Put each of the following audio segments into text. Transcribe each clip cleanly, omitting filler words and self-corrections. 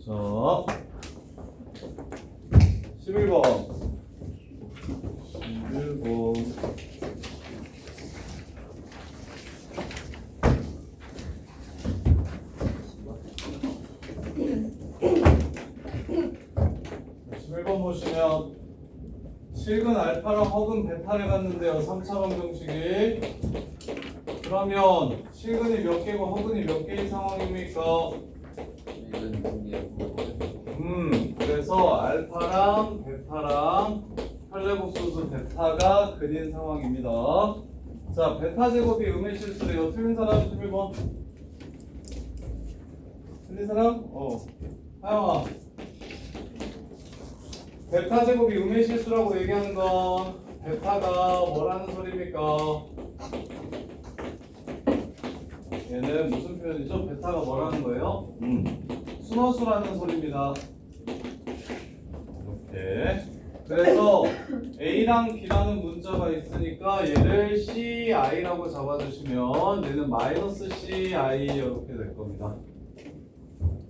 자, 11번. 11번. 보시면 실근 알파랑 허근 베타를 갖는데요. 3차 방정식이. 그러면 실근이 몇 개고 허근이 몇 개인 상황입니까? 실근 두 개고. 그래서 알파랑 베타랑 혈내복소수 베타가 근인 상황입니다. 자, 베타 제곱이 음의 실수래요. 틀린 사람 11번. 틀린 사람? 하영아. 베타 제곱이 음의 실수라고 얘기하는 건 베타가 뭐라는 소리입니까? 얘는 무슨 표현이죠? 베타가 뭐라는 거예요? 순허수라는 소리입니다. 이렇게. 그래서 A랑 B라는 문자가 있으니까 얘를 CI라고 잡아주시면 얘는 마이너스 CI 이렇게 될 겁니다.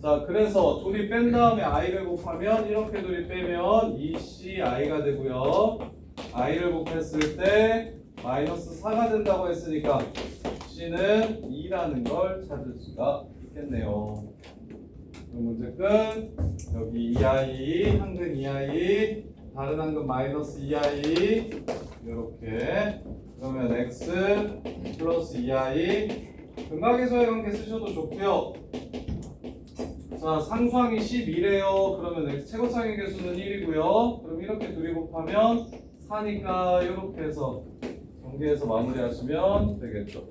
자, 그래서 둘이 뺀 다음에 i를 곱하면 이렇게 둘이 빼면 2ci가 되고요. i를 곱했을 때 마이너스 4가 된다고 했으니까 c는 2라는 걸 찾을 수가 있겠네요. 그럼 문제 끝. 여기 2i, 한근 2i, 다른 한근 마이너스 2i 이렇게. 그러면 x 플러스 2i. 근각에서의 관계 쓰셔도 좋고요. 자, 상수항이 11이래요. 그러면 x 최고차의 개수는 1이고요. 그럼 이렇게 둘이 곱하면 4니까 이렇게 해서 정리해서 마무리하시면 되겠죠.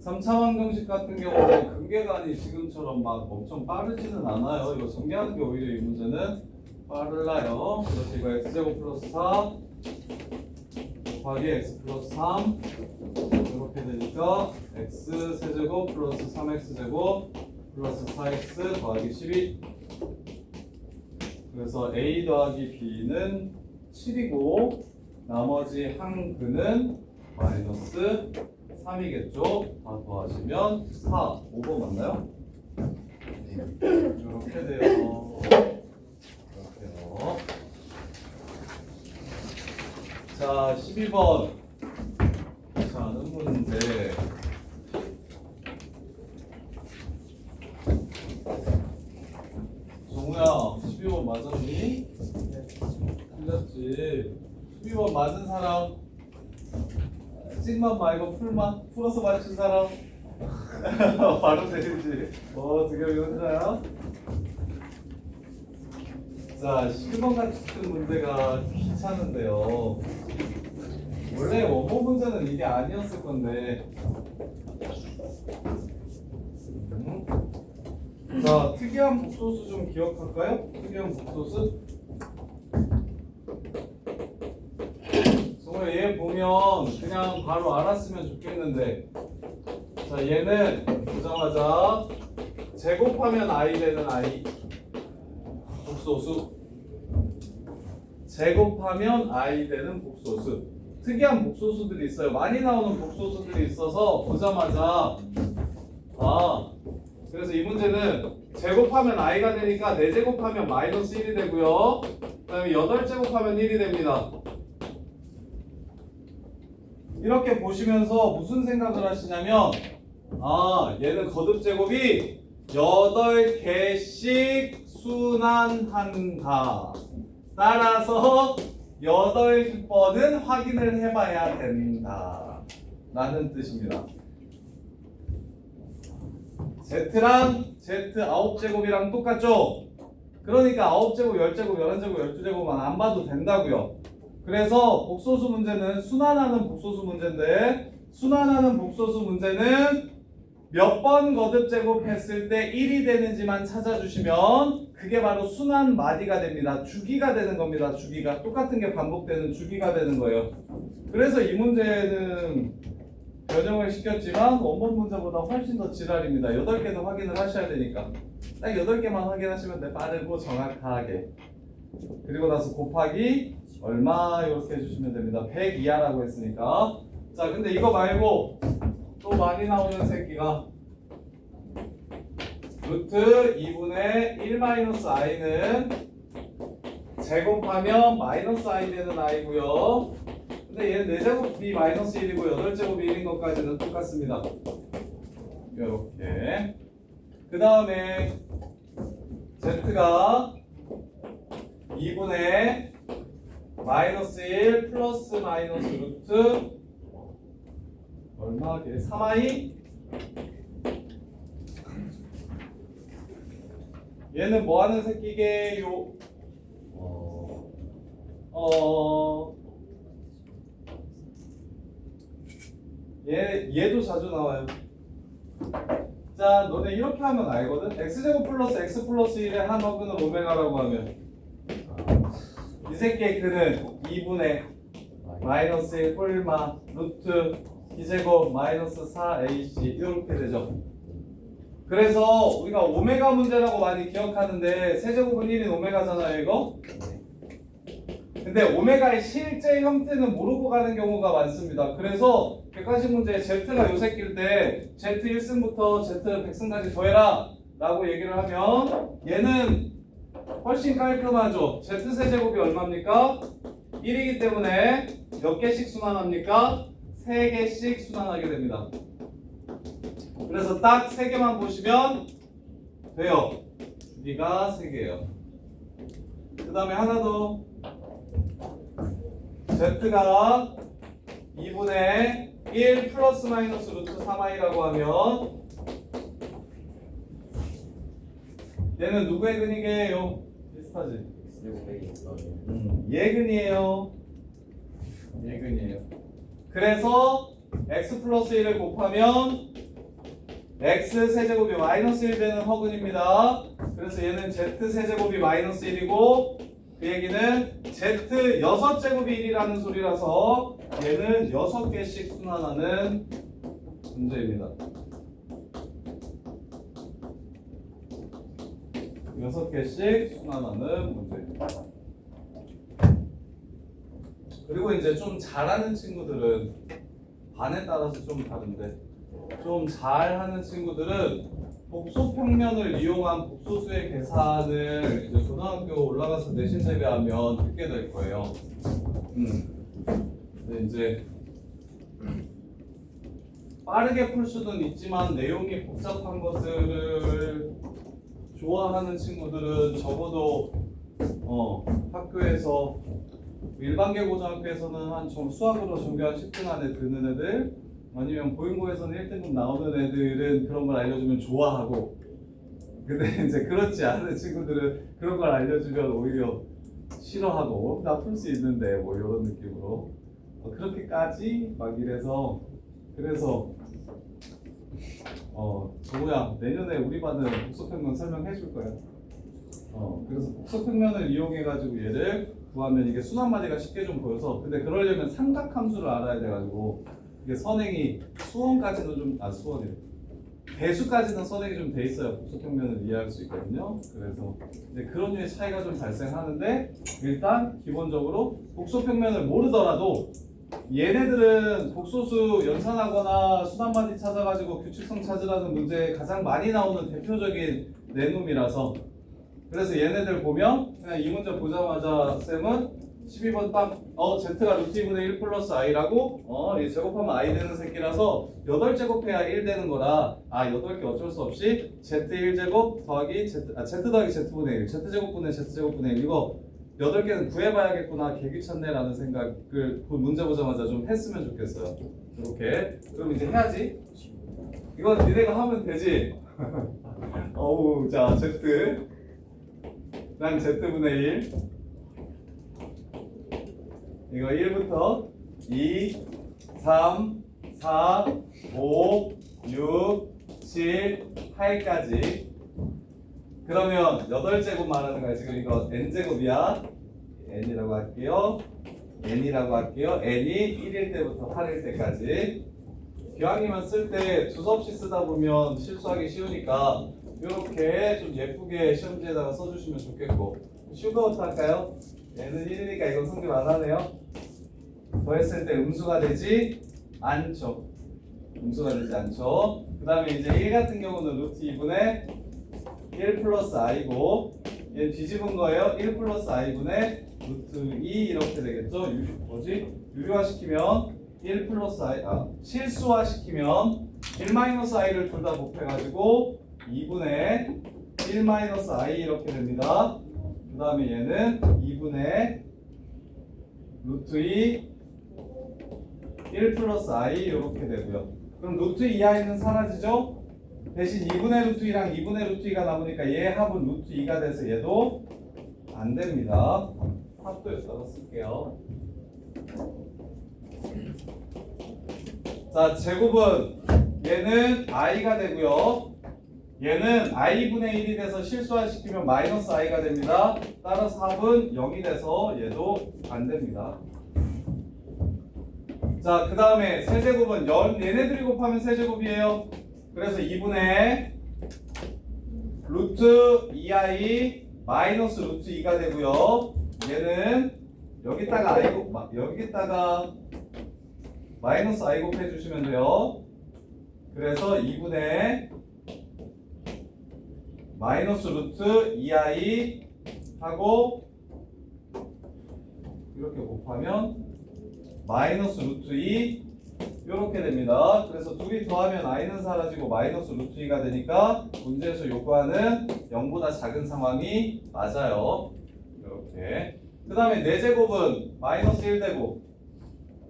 3차 방정식 같은 경우는 근계간이 지금처럼 막 엄청 빠르지는 않아요. 이거 정리하는 게 오히려 이 문제는 빨라요. 그래서 이거 x제곱 플러스 4 곱하기 x 플러스 3 이렇게 되니까 x 세제곱 플러스 3x제곱 플러스 4x 더하기 12. 그래서 a 더하기 b는 7이고 나머지 한 근은 마이너스 3이겠죠. 다 더하시면 4. 5번 맞나요? 이렇게 돼요. 이렇게요. 자, 12번. 자는 문제. 정우야, 12번 맞았니? 네. 틀렸지. 12번 맞은 사람. 찍만 말고 풀만 풀어서 맞춘 사람. 바로 되지. 드디어 이거잖아요. 자, 12번 같은 문제가 귀찮은데요. 원래 원본 문제는 이게 아니었을 건데. 자, 특이한 복소수 좀 기억할까요? 특이한 복소수? 정말 얘 보면 그냥 바로 알았으면 좋겠는데, 자, 얘는 보자마자 제곱하면 i 되는 i 복소수, 제곱하면 i 되는 복소수. 특이한 복소수들이 있어요. 많이 나오는 복소수들이 있어서 보자마자 그래서 이 문제는 제곱하면 i가 되니까 4제곱하면 마이너스 1이 되고요. 그 다음에 8제곱하면 1이 됩니다. 이렇게 보시면서 무슨 생각을 하시냐면 얘는 거듭제곱이 8개씩 순환한다. 따라서 8번은 확인을 해봐야 된다 라는 뜻입니다. Z랑 Z 9제곱이랑 똑같죠? 그러니까 9제곱, 10제곱, 11제곱, 12제곱만 안 봐도 된다고요. 그래서 복소수 문제는 순환하는 복소수 문제인데, 순환하는 복소수 문제는 몇 번 거듭제곱 했을 때 1이 되는지만 찾아주시면 그게 바로 순환 마디가 됩니다. 주기가 되는 겁니다. 주기가. 똑같은 게 반복되는 주기가 되는 거예요. 그래서 이 문제는 변형을 시켰지만 원본 문제보다 훨씬 더 지랄입니다. 8개도 확인을 하셔야 되니까. 딱 8개만 확인하시면 빠르고 정확하게. 그리고 나서 곱하기 얼마 이렇게 해주시면 됩니다. 100 이하라고 했으니까. 자, 근데 이거 말고 또 많이 나오는 새끼가 루트 2분의 1 마이너스 i는 제곱하면 마이너스 i 되는 i고요. 근데 얘는 4제곱 b 마이너스 1이고 8제곱 1인 것까지는 똑같습니다. 이렇게. 그 다음에 z가 2분의 마이너스 1 플러스 마이너스 루트 얼마? 3i? 얘는 뭐 하는 새끼게요? 얘도 자주 나와요. 자, 너네 이렇게 하면 알거든? x제곱 플러스 x 플러스 1의 한 어근을 오메가라고 하면 이 새끼의 근은 2분의 마이너스 1 뿔마 루트 D제곱 마이너스 4ac 이렇게 되죠. 그래서 우리가 오메가 문제라고 많이 기억하는데 세제곱은 1인 오메가잖아요 이거. 근데 오메가의 실제 형태는 모르고 가는 경우가 많습니다. 그래서 객관식 문제에 Z가 요 새끼일 때 Z 1승부터 Z 100승까지 더해라 라고 얘기를 하면 얘는 훨씬 깔끔하죠. Z 세제곱이 얼마입니까? 1이기 때문에 몇 개씩 순환합니까? 3개씩 순환하게 됩니다. 그래서 딱 3개만 보시면 돼요. 주기가 3개예요. 그 다음에 하나 더. Z가 2분의 1 플러스 마이너스 루트 3i라고 하면 얘는 누구의 근이게요? 비슷하지? 얘 근이에요. 얘 근이에요. 그래서 x 플러스 1을 곱하면 x 세제곱이 마이너스 1 되는 허근입니다. 그래서 얘는 z 세제곱이 마이너스 1이고 그 얘기는 z 6제곱이 1이라는 소리라서 얘는 6개씩 순환하는 문제입니다. 6개씩 순환하는 문제입니다. 그리고 이제 좀 잘하는 친구들은 반에 따라서 좀 다른데 좀 잘하는 친구들은 복소평면을 이용한 복소수의 계산을 이제 고등학교 올라가서 내신 대비하면 듣게 될 거예요. 근데 이제 빠르게 풀 수는 있지만 내용이 복잡한 것들을 좋아하는 친구들은 적어도 학교에서 일반계 고등학교에서는 한 수학으로 전교 한 10등 안에 드는 애들 아니면 보행고에서는 1등급 나오는 애들은 그런 걸 알려주면 좋아하고 근데 이제 그렇지 않은 친구들은 그런 걸 알려주면 오히려 싫어하고 나 풀 수 있는데 뭐 이런 느낌으로 그렇게까지 막 이래서 그래서 정우야 내년에 우리 반은 복소평면 설명해 줄 거야. 그래서 복소평면을 이용해 가지고 얘를 구하면 이게 순환마디가 쉽게 좀 보여서 근데 그러려면 삼각함수를 알아야 돼가지고 이게 선행이 수원까지도 좀 수원이래 배수까지는 선행이 좀 돼 있어야 복소평면을 이해할 수 있거든요. 그래서 이제 그런 류의 차이가 좀 발생하는데 일단 기본적으로 복소평면을 모르더라도 얘네들은 복소수 연산하거나 순환마디 찾아가지고 규칙성 찾으라는 문제에 가장 많이 나오는 대표적인 내놈이라서 그래서 얘네들 보면 그냥 이 문제 보자마자 쌤은 12번 딱 Z가 루트 2분의 1 플러스 i라고 이 제곱하면 i 되는 새끼라서 8제곱해야 1 되는 거라 8개 어쩔 수 없이 Z1제곱 더하기 Z 더하기 Z분의 1 Z제곱분의 Z제곱분의 1 이거 8개는 구해봐야겠구나 개귀찮네 라는 생각을 문제 보자마자 좀 했으면 좋겠어요. 이렇게 그럼 이제 해야지. 이건 니네가 하면 되지. 자 Z 난 Z분의 1 이거 1부터 2, 3, 4, 5, 6, 7, 8까지 그러면 8제곱 말하는 거야. 지금 이거 n제곱이야. n이라고 할게요. n이라고 할게요. n이 1일 때부터 8일 때까지 기왕이면 쓸 때 두서없이 쓰다 보면 실수하기 쉬우니까 이렇게 좀 예쁘게 시험지에다가 써주시면 좋겠고 쉬운 거부터 할까요? n은 1이니까 이건 성립 안 하네요. 더했을 때 음수가 되지 않죠. 음수가 되지 않죠. 그 다음에 이제 1 같은 경우는 루트 2분의 1 플러스 i고 얘 뒤집은 거예요. 1 플러스 i분의 루트 2 이렇게 되겠죠. 유리화시키면 1 플러스 i 실수화시키면 1 마이너스 i를 둘 다 곱해가지고 2분의 1 마이너스 i 이렇게 됩니다. 그 다음에 얘는 2분의 루트 2 1 플러스 i 이렇게 되고요. 그럼 루트 2i는 사라지죠? 대신 2분의 루트 2랑 2분의 루트 2가 남으니까 얘 합은 루트 2가 돼서 얘도 안 됩니다. 합도 여기다가 쓸게요. 자, 제곱은 얘는 i가 되고요. 얘는 i분의 1이 돼서 실수화시키면 마이너스 i가 됩니다. 따라서 합은 0이 돼서 얘도 안 됩니다. 자, 그 다음에 세제곱은 얘네들이 곱하면 세제곱이에요. 그래서 2분의 루트 2i 마이너스 루트 2가 되고요. 얘는 여기다가 여기다가 마이너스 i 곱해 주시면 돼요. 그래서 2분의 마이너스 루트 2i 하고 이렇게 곱하면 마이너스 루트 2 이렇게 됩니다. 그래서 둘이 더하면 i는 사라지고 마이너스 루트 2가 되니까 문제에서 요구하는 0보다 작은 상황이 맞아요. 이렇게. 그 다음에 4제곱은 마이너스 1되고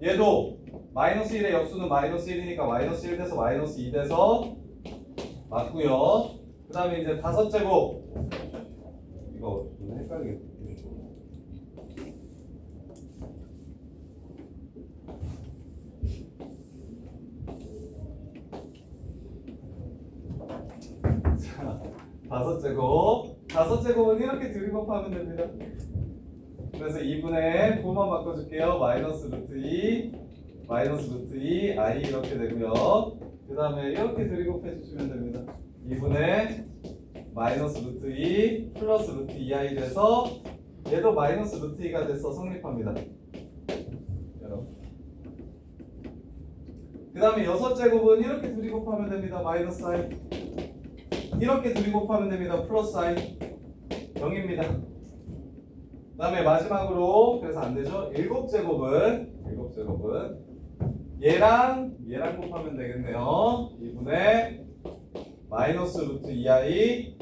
얘도 마이너스 1의 역수는 마이너스 1이니까 마이너스 1 돼서 마이너스 2 돼서 맞고요. 그 다음에 이제 5제곱 이거 좀 헷갈리겠다. 자, 5제곱 5제곱은 이렇게 들이곱하면 됩니다. 그래서 2분의 부호만 바꿔줄게요. 마이너스 루트 2 마이너스 루트 2 i 이렇게 되고요. 그 다음에 이렇게 들이곱해 주시면 됩니다. 2분의 마이너스 루트 2 플러스 루트 2i 돼서 얘도 마이너스 루트 2가 돼서 성립합니다. 그 다음에 6제곱은 이렇게 들이곱하면 됩니다. 마이너스 i 이렇게 들이곱하면 됩니다. 플러스 i 0입니다. 그 다음에 마지막으로 그래서 안 되죠. 7제곱은 얘랑 곱하면 되겠네요. 2분의 마이너스 루트 2i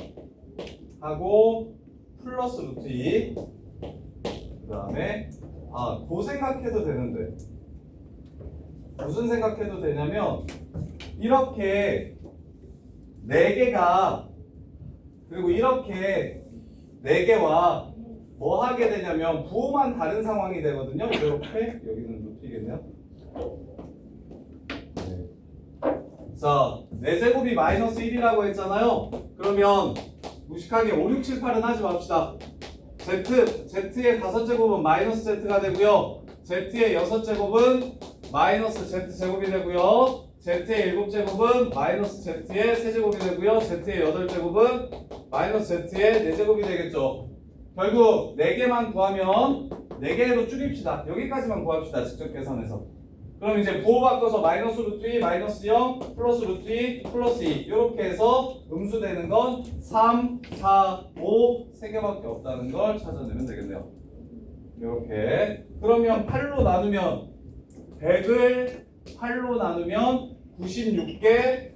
하고 플러스 루트 2 그 다음에 그 생각해도 되는데 무슨 생각해도 되냐면 이렇게 4개가 그리고 이렇게 4개와 뭐 하게 되냐면 부호만 다른 상황이 되거든요. 이렇게 여기는 루트이겠네요. 자, 4제곱이 마이너스 1이라고 했잖아요. 그러면 무식하게 5, 6, 7, 8은 하지 맙시다. Z의 5제곱은 마이너스 Z가 되고요. Z의 6제곱은 마이너스 Z제곱이 되고요. Z의 7제곱은 마이너스 Z의 세제곱이 되고요. Z의 8제곱은 마이너스 Z의 4제곱이 되겠죠. 결국 4개만 구하면 4개로 줄입시다. 여기까지만 구합시다. 직접 계산해서. 그럼 이제 부호 바꿔서 마이너스 루트 2, 마이너스 0, 플러스 루트 2, 플러스 2 이렇게 해서 음수되는 건 3, 4, 5 3개밖에 없다는 걸 찾아내면 되겠네요. 이렇게. 그러면 8로 나누면 100을 8로 나누면 96개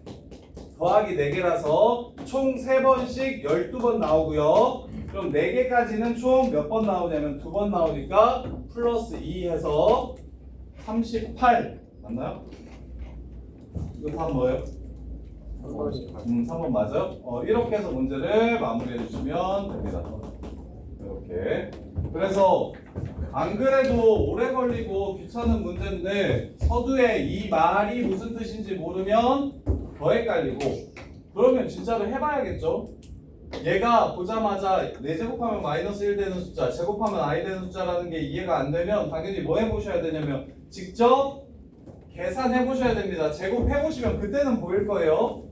더하기 4개라서 총 3번씩 12번 나오고요. 그럼 4개까지는 총 몇 번 나오냐면 2번 나오니까 플러스 2 해서 38 맞나요? 이거 답 뭐예요? 3번 맞아요? 이렇게 해서 문제를 마무리해 주시면 됩니다. 이렇게. 그래서 안 그래도 오래 걸리고 귀찮은 문제인데 서두에 이 말이 무슨 뜻인지 모르면 더 헷갈리고 그러면 진짜로 해봐야겠죠? 얘가 보자마자 4제곱하면 마이너스 1 되는 숫자, 제곱하면 i 되는 숫자라는 게 이해가 안 되면 당연히 뭐 해보셔야 되냐면 직접 계산해 보셔야 됩니다. 제곱해 보시면 그때는 보일 거예요.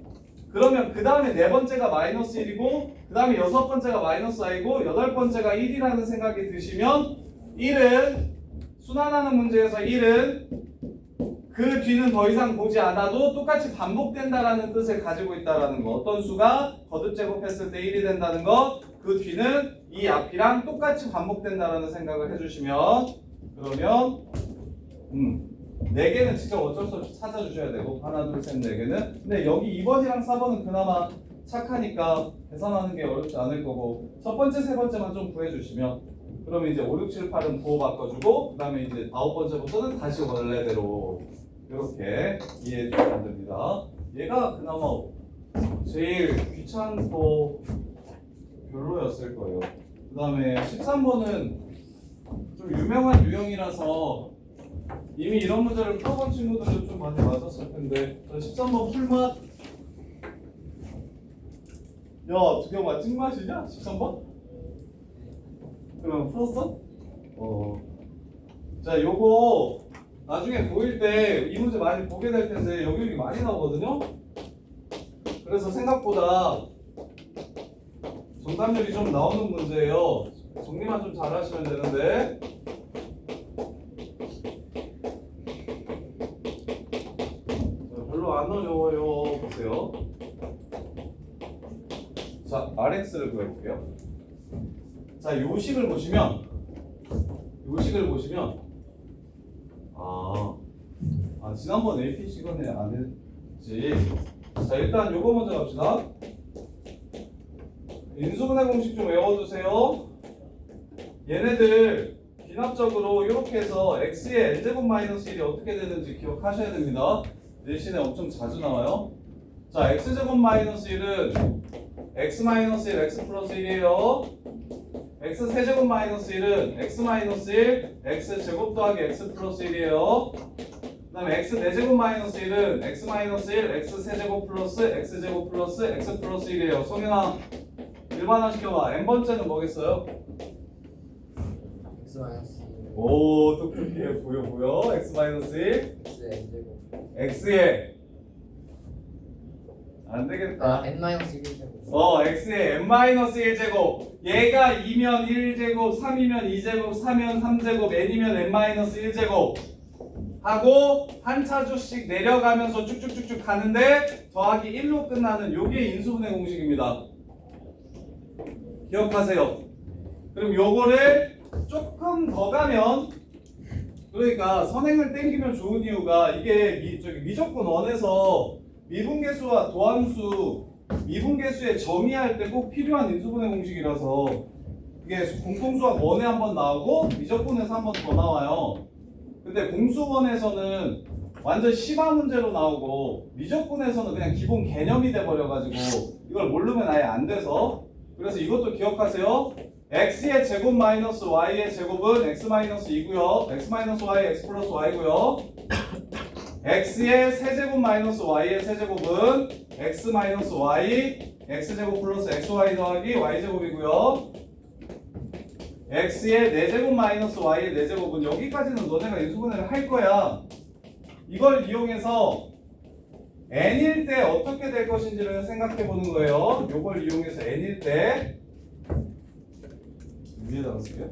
그러면 그 다음에 4번째가 마이너스 1이고 그 다음에 6번째가 마이너스 i고 8번째가 1이라는 생각이 드시면 1은 순환하는 문제에서 1은 그 뒤는 더 이상 보지 않아도 똑같이 반복된다라는 뜻을 가지고 있다라는 거. 어떤 수가 거듭 제곱했을 때 1이 된다는 거. 그 뒤는 이 앞이랑 똑같이 반복된다라는 생각을 해주시면 그러면 4개는 직접 어쩔 수 없이 찾아주셔야 되고 하나 둘 셋 4개는. 근데 여기 2번이랑 4번은 그나마 착하니까 계산하는 게 어렵지 않을 거고 첫 번째 세 번째만 좀 구해주시면 그러면 이제 5, 6, 7, 8은 부호 바꿔주고 그 다음에 이제 9번째부터는 다시 원래대로 이렇게 이해해 주시면 됩니다. 얘가 그나마 제일 귀찮고 별로였을 거예요. 그 다음에 13번은 좀 유명한 유형이라서 이미 이런 문제를 풀어본 친구들은 좀 많이 맞았을 텐데 13번 풀맛 야, 두경아 찍맛이냐? 13번? 그럼 풀었어? 자, 요거 나중에 보일 때 이 문제 많이 보게 될 텐데 여기 많이 나오거든요? 그래서 생각보다 정답률이 좀 나오는 문제예요. 정리만 좀 잘 하시면 되는데 자, 별로 안 어려워요. 보세요. 자, RX를 구해볼게요. 자, 요식을 보시면 지난번 AP 시간에 안 했지. 자, 일단 요거 먼저 갑시다. 인수분해 공식 좀 외워두세요. 얘네들 비납적으로 이렇게 해서 x의 n제곱 마이너스 1이 어떻게 되는지 기억하셔야 됩니다. 내신에 엄청 자주 나와요. 자, x제곱 마이너스 1은 x 마이너스 1, x 플러스 1이에요. x 세제곱 마이너스 1은 x 마이너스 1, x 제곱 더하기 x 플러스 1이에요. 그 다음에 x 4제곱 마이너스 1은 x 마이너스 1, x 세제곱 플러스 x 제곱 플러스 x 플러스 1이에요. 성현아 일반화 시켜봐. n번째는 뭐겠어요? x 마이너스 오, 똑똑해. 보여. x 마이너스 1, x n제곱 x에 안 되겠다. n 마이너스 1제곱 x의 n-1제곱. 얘가 2면 1제곱, 3이면 2제곱, 4면 3제곱, n이면 n-1제곱. 하고 한 차조씩 내려가면서 쭉쭉쭉쭉 가는데 더하기 1로 끝나는 요게 인수분해 공식입니다. 기억하세요. 그럼 요거를 조금 더 가면 그러니까 선행을 땡기면 좋은 이유가 이게 미적분 원에서 미분계수와 도함수 미분계수의 정의할 때 꼭 필요한 인수분해 공식이라서 이게 공통수학 원에 한번 나오고 미적분에서 한 번 더 나와요. 근데 공수원에서는 완전 심화 문제로 나오고 미적분에서는 그냥 기본 개념이 돼버려가지고 이걸 모르면 아예 안 돼서 그래서 이것도 기억하세요. x의 제곱 마이너스 y의 제곱은 x 마이너스 2고요. x 마이너스 y x 플러스 y고요. x의 세제곱 마이너스 y의 세제곱은 x 마이너스 y x제곱 플러스 xy 더하기 y제곱이고요. x의 4제곱 마이너스 y의 4제곱은 여기까지는 너네가 인수분해를 할 거야. 이걸 이용해서 n일 때 어떻게 될 것인지를 생각해 보는 거예요. 이걸 이용해서 n일 때 위에다가 쓸게요.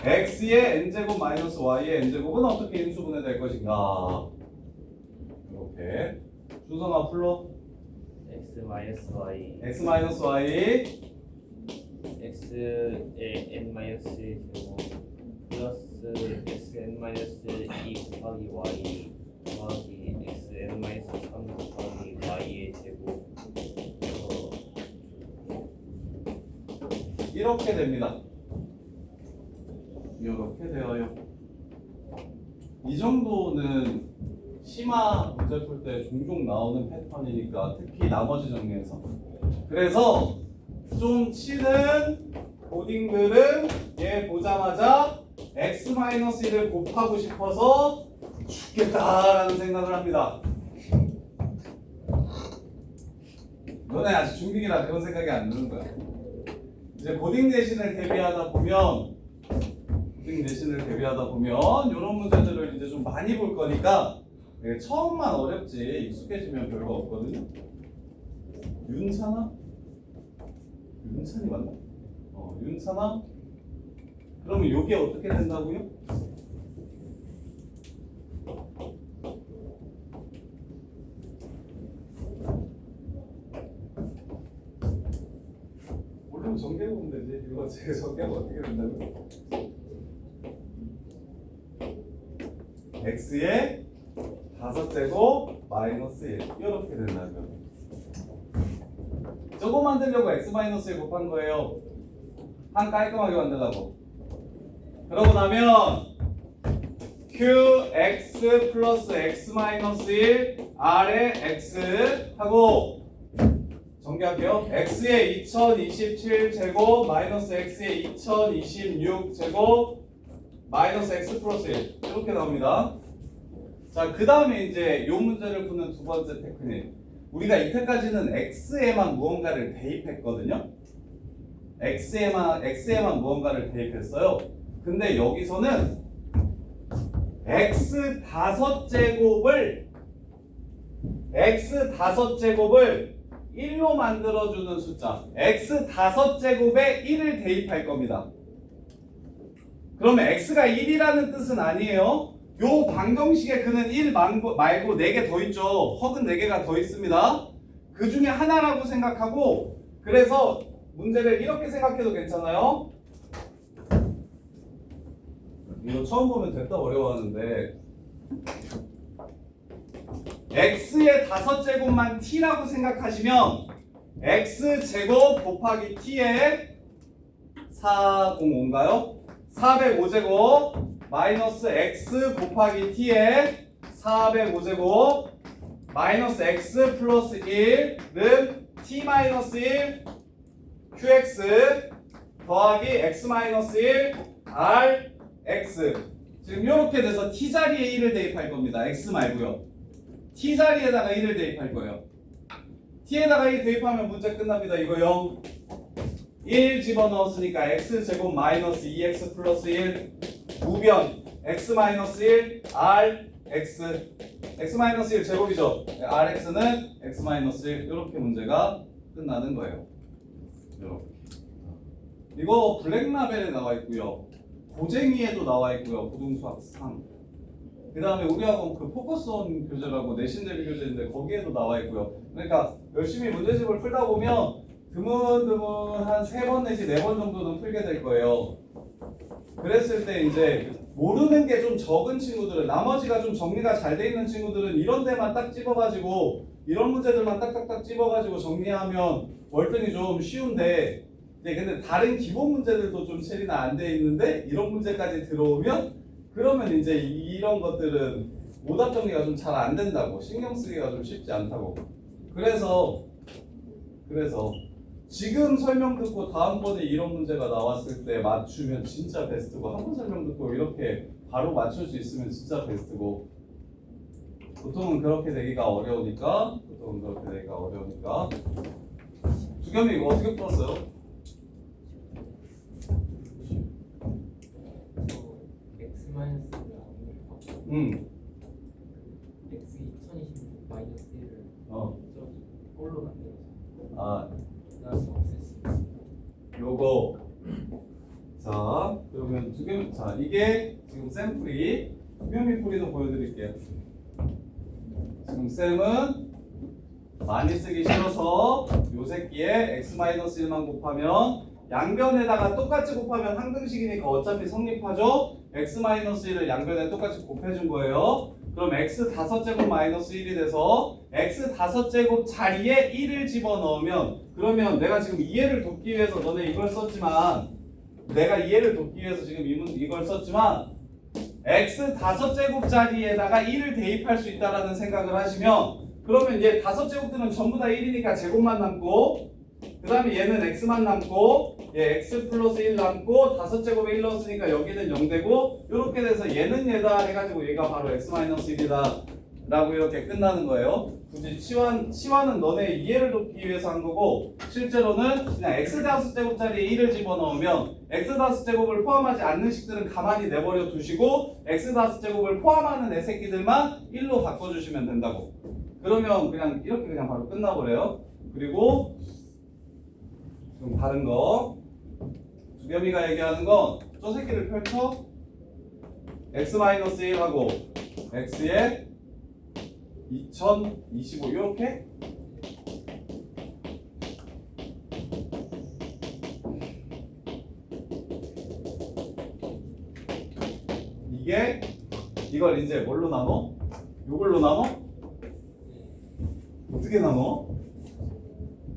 x의 n제곱 마이너스 y의 n제곱은 어떻게 인수분해 될 것인가. 이렇게 준성아 풀러. x 마이너스 y x 마이너스 y x의 n 마이너스 제곱 플러스 x n 마이너스 2 곱하기 y 더하기 x n 마이너스 3 곱하기 y의 제곱 이렇게 됩니다. 이렇게 되어요. 이 정도는 심화 문제 풀 때 종종 나오는 패턴이니까 특히 나머지 정리해서 그래서 좀 치는 고딩들은 얘 보자마자 x-1을 곱하고 싶어서 죽겠다라는 생각을 합니다. 너네 아직 중딩이라 그런 생각이 안 드는 거야. 이제 고딩 내신을 대비하다 보면 이런 문제들을 이제 좀 많이 볼 거니까 처음만 어렵지 익숙해지면 별거 없거든요. 윤찬아? 윤찬이 맞나? 윤찬아? 그러면 이게 어떻게 된다고요? 그럼 전개해보면 되지. 이거 제가 전개하면 어떻게 된다고? x의 5제곱 마이너스 1 이렇게 된다고요. 저거 만들려고 x-1 곱한 거예요. 한 깔끔하게 만들라고. 그러고 나면 qx 플러스 x-1 r의 x 하고 정리할게요. x의 2027제곱 마이너스 x의 2026제곱 마이너스 x 플러스 1 이렇게 나옵니다. 자, 그 다음에 이제 이 문제를 푸는 두 번째 테크닉. 우리가 이때까지는 x에만 무언가를 대입했거든요. x에만 무언가를 대입했어요. 근데 여기서는 x 5제곱을 1로 만들어주는 숫자 x 5제곱에 1을 대입할 겁니다. 그러면 x가 1이라는 뜻은 아니에요. 요 방정식에 그는 1 말고 4개 더 있죠. 허근 4개가 더 있습니다. 그 중에 하나라고 생각하고, 그래서 문제를 이렇게 생각해도 괜찮아요. 이거 처음 보면 됐다 어려워하는데 x의 5제곱만 t라고 생각하시면 x제곱 곱하기 t에 405인가요? 405제곱 마이너스 x 곱하기 t에 405제곱 마이너스 x 플러스 1는 t 마이너스 1 qx 더하기 x 마이너스 1 r x. 지금 이렇게 돼서 t 자리에 1을 대입할 겁니다. x 말고요. t 자리에다가 1을 대입할 거예요. t에다가 1 대입하면 문제 끝납니다. 이거 0 1 집어넣었으니까 x제곱 마이너스 2x 플러스 1 우변 x 마이너스 1 r x x 마이너스 1 제곱이죠. rx는 x 마이너스 1 이렇게 문제가 끝나는 거예요. 이렇게. 이거 블랙라벨에 나와 있고요. 고쟁이에도 나와 있고요. 고등수학 3. 그 다음에 우리 학원 그 포커스온 교재라고 내신 대비 교재인데 거기에도 나와 있고요. 그러니까 열심히 문제집을 풀다 보면 드문드문 한 3번 내지 4번 정도는 풀게 될 거예요. 그랬을 때 이제 모르는 게 좀 적은 친구들은, 나머지가 좀 정리가 잘 돼 있는 친구들은 이런 데만 딱 집어가지고 이런 문제들만 딱딱딱 집어가지고 정리하면 월등히 좀 쉬운데, 근데 다른 기본 문제들도 좀 처리가 안 돼 있는데 이런 문제까지 들어오면 그러면 이제 이런 것들은 오답 정리가 좀 잘 안 된다고, 신경 쓰기가 좀 쉽지 않다고. 그래서 지금 설명 듣고 다음번에 이런 문제가 나왔을 때 맞추면 진짜 베스트고, 한 번 설명 듣고 이렇게 바로 맞출 수 있으면 진짜 베스트고, 보통은 그렇게 되기가 어려우니까. 주겸이 이거 어떻게 풀었어요? x 마이너스 1을 x 2026 마이너스 1을 꼴로 만들어서 나서 없앴습니다. 요거. 자, 그러면 두겸, 자, 이게 지금 샘플이, 두겸이 풀이도 보여드릴게요. 지금 쌤은 많이 쓰기 싫어서 요 새끼에 x-1만 곱하면 양변에다가 똑같이 곱하면 항등식이니까 어차피 성립하죠? x-1을 양변에 똑같이 곱해준 거예요. 그럼 x 5제곱 마이너스 1이 돼서 x 5제곱 자리에 1을 집어넣으면, 그러면 내가 지금 이해를 돕기 위해서 너네 이걸 썼지만, 이걸 썼지만 x 5제곱 자리에다가 1을 대입할 수 있다라는 생각을 하시면, 그러면 얘 5제곱들은 전부 다 1이니까 제곱만 남고, 그 다음에 얘는 x만 남고, 얘 x 플러스 1 남고, 5제곱에 1 넣었으니까 여기는 0 되고, 이렇게 돼서 얘는 얘다 해가지고 얘가 바로 x-1이다 라고 이렇게 끝나는 거예요. 굳이 치환은 너네 이해를 돕기 위해서 한 거고, 실제로는 그냥 x-제곱짜리에 1을 집어넣으면 x-제곱을 포함하지 않는 식들은 가만히 내버려 두시고 x-제곱을 포함하는 애 새끼들만 1로 바꿔주시면 된다고. 그러면 그냥 이렇게 그냥 바로 끝나버려요. 그리고 좀 다른 거, 주겸이가 얘기하는 건 저 새끼를 펼쳐 x-1하고 x에 2025 이렇게 이게 이걸 이제 뭘로 나눠? 요걸로 나눠? 어떻게 나눠?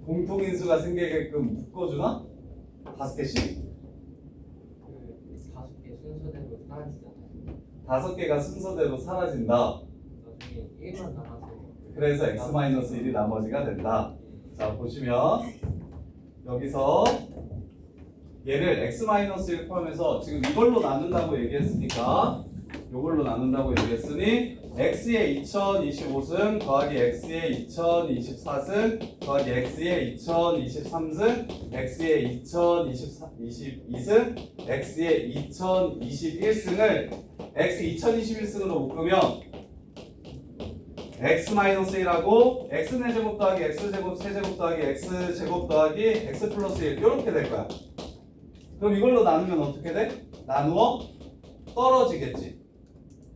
공통인수가 생기게끔 묶어주나? 5개씩? 그 5개 순서대로 사라지잖아요. 5개가 순서대로 사라진다. 나중에 1만 남아서 그래서 x-1이 나머지가 된다. 자, 보시면 여기서 얘를 x-1 포함해서 지금 이걸로 나눈다고 얘기했으니까 이걸로 나눈다고 얘기했으니 x의 2025승 더하기 x의 2024승 더하기 x의 2023승 x의 2022승 x의 2021승을 x 2021승으로 묶으면 x-1하고 x제곱 더하기 x제곱 세제곱 더하기 x제곱 더하기 x 플러스 1 이렇게 될 거야. 그럼 이걸로 나누면 어떻게 돼? 나누어 떨어지겠지.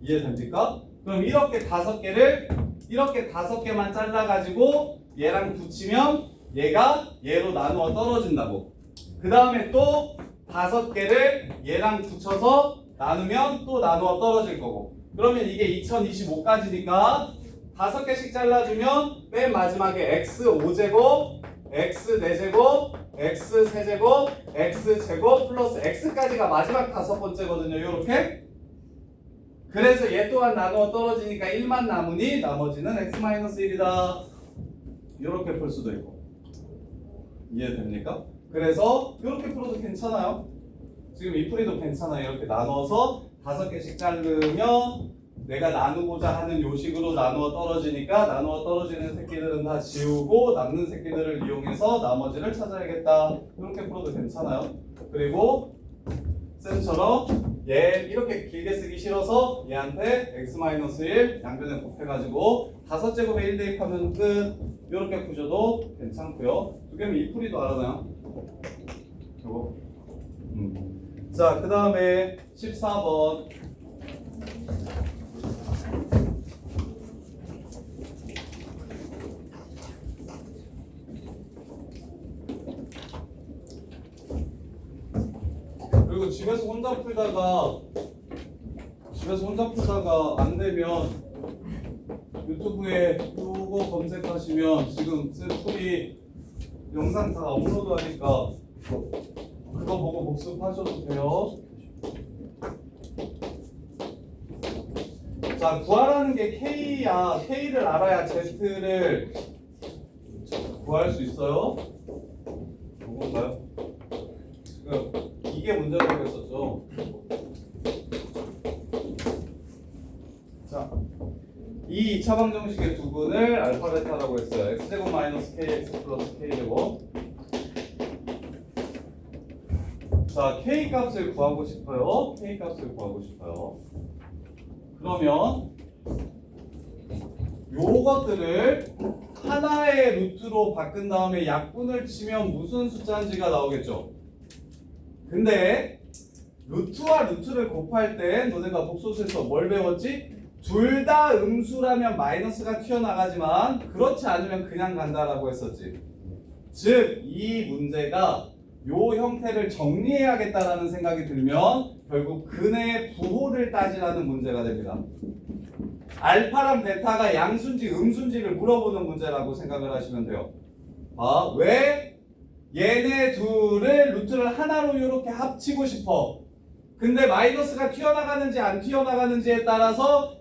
이해됩니까? 그럼 이렇게 5개만 잘라가지고 얘랑 붙이면 얘가 얘로 나누어 떨어진다고. 그 다음에 또 5개를 얘랑 붙여서 나누면 또 나누어 떨어질 거고. 그러면 이게 2025까지니까 5개씩 잘라주면 맨 마지막에 x5제곱, x4제곱, x3제곱, x제곱 플러스 x까지가 마지막 5번째거든요. 요렇게. 그래서 얘 또한 나누어 떨어지니까 1만 남으니 나머지는 x-1이다. 요렇게 풀 수도 있고. 이해됩니까? 그래서 요렇게 풀어도 괜찮아요. 지금 이 풀이도 괜찮아요. 이렇게 나눠서 5개씩 자르면 내가 나누고자 하는 요식으로 나누어 떨어지니까 나누어 떨어지는 새끼들은 다 지우고 남는 새끼들을 이용해서 나머지를 찾아야겠다. 이렇게 풀어도 괜찮아요. 그리고 쌤처럼 얘 이렇게 길게 쓰기 싫어서 얘한테 x-1 양변에 곱해가지고 5제곱에 1 대입하면 끝. 이렇게 푸셔도 괜찮고요. 두 개면 이 풀이도 알아나요? 요거. 자, 그 다음에 14번. 그리고 집에서 혼자 풀다가 안 되면 유튜브에 요거 검색하시면 지금 쌤 풀이 영상 다 업로드하니까 그거 보고 복습하셔도 돼요. 자, 구하라는 게 K야. K를 알아야 Z를 구할 수 있어요. 이건가요? 지금 이게 문제라고 했었죠. 자, 이 2차 방정식의 두분을 알파 베타라고 했어요. x제곱 마이너스 kx 플러스 k제곱. 자, k 값을 구하고 싶어요. k 값을 구하고 싶어요. 그러면 요것들을 하나의 루트로 바꾼 다음에 약분을 치면 무슨 숫자인지가 나오겠죠. 근데 루트와 루트를 곱할 때 너네가 복소수에서 뭘 배웠지? 둘 다 음수라면 마이너스가 튀어나가지만 그렇지 않으면 그냥 간다라고 했었지. 즉 이 문제가 요 형태를 정리해야겠다라는 생각이 들면 결국 근의 부호를 따지라는 문제가 됩니다. 알파랑 베타가 양수인지 음수인지를 물어보는 문제라고 생각을 하시면 돼요. 아, 왜 얘네 둘을 루트를 하나로 이렇게 합치고 싶어. 근데 마이너스가 튀어나가는지 안 튀어나가는지에 따라서